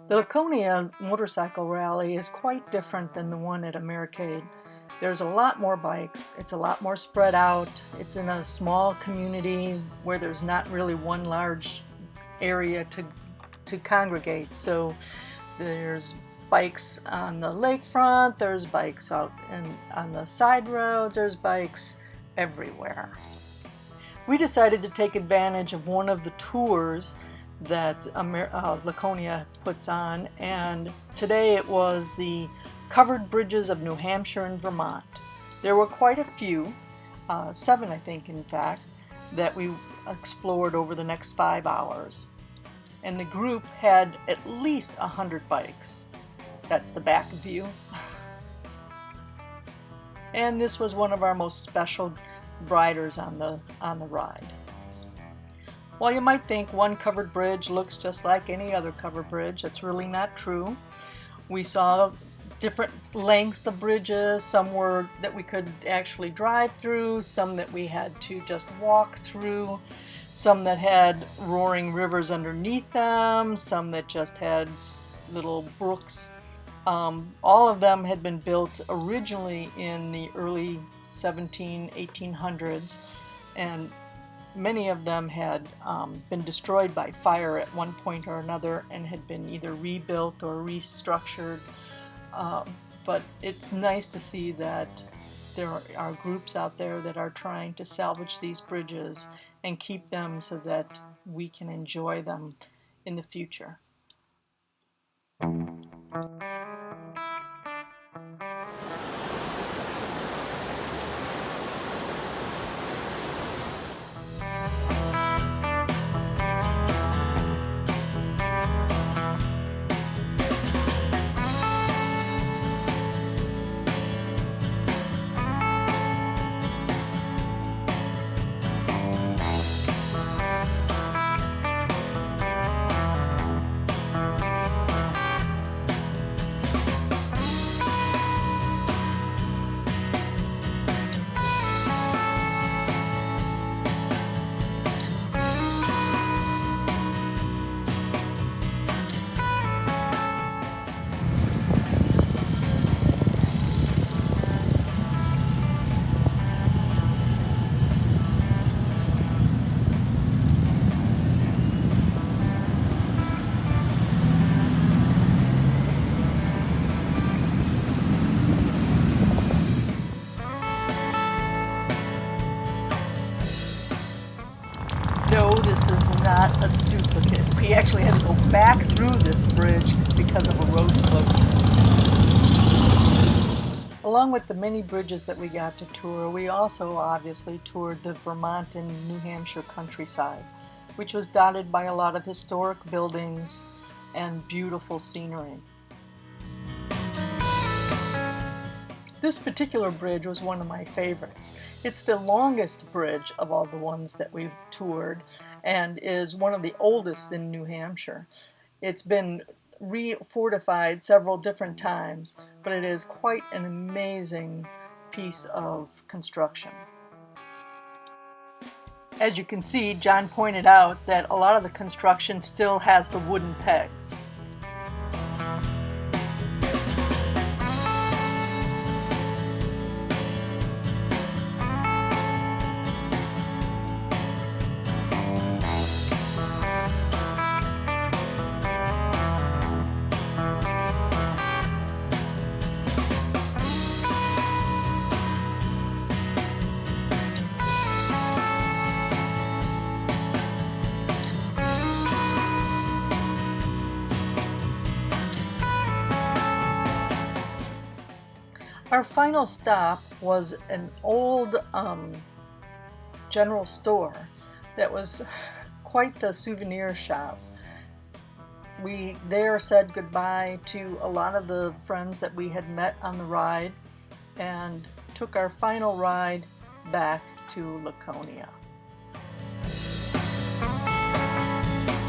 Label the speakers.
Speaker 1: The Laconia motorcycle rally is quite different than the one at Americade. There's a lot more bikes, it's a lot more spread out, it's in a small community where there's not really one large area to congregate. So there's bikes on the lakefront, there's bikes out on the side roads, there's bikes everywhere. We decided to take advantage of one of the tours that Laconia puts on, and today it was the covered bridges of New Hampshire and Vermont. There were quite a few, 7 I think in fact, that we explored over the next 5 hours. And the group had at least 100 bikes. That's the back view. And this was one of our most special riders on the ride. While you might think one covered bridge looks just like any other covered bridge, that's really not true. We saw different lengths of bridges. Some were that we could actually drive through, some that we had to just walk through, some that had roaring rivers underneath them, some that just had little brooks. All of them had been built originally in the early 1800s, and many of them had been destroyed by fire at one point or another and had been either rebuilt or restructured. But it's nice to see that there are groups out there that are trying to salvage these bridges and keep them so that we can enjoy them in the future. No, this is not a duplicate. We actually had to go back through this bridge because of a road closure. Along with the many bridges that we got to tour, we also obviously toured the Vermont and New Hampshire countryside, which was dotted by a lot of historic buildings and beautiful scenery. This particular bridge was one of my favorites. It's the longest bridge of all the ones that we've toured and is one of the oldest in New Hampshire. It's been refortified several different times, but it is quite an amazing piece of construction. As you can see, John pointed out that a lot of the construction still has the wooden pegs. Our final stop was an old general store that was quite the souvenir shop. We there said goodbye to a lot of the friends that we had met on the ride and took our final ride back to Laconia.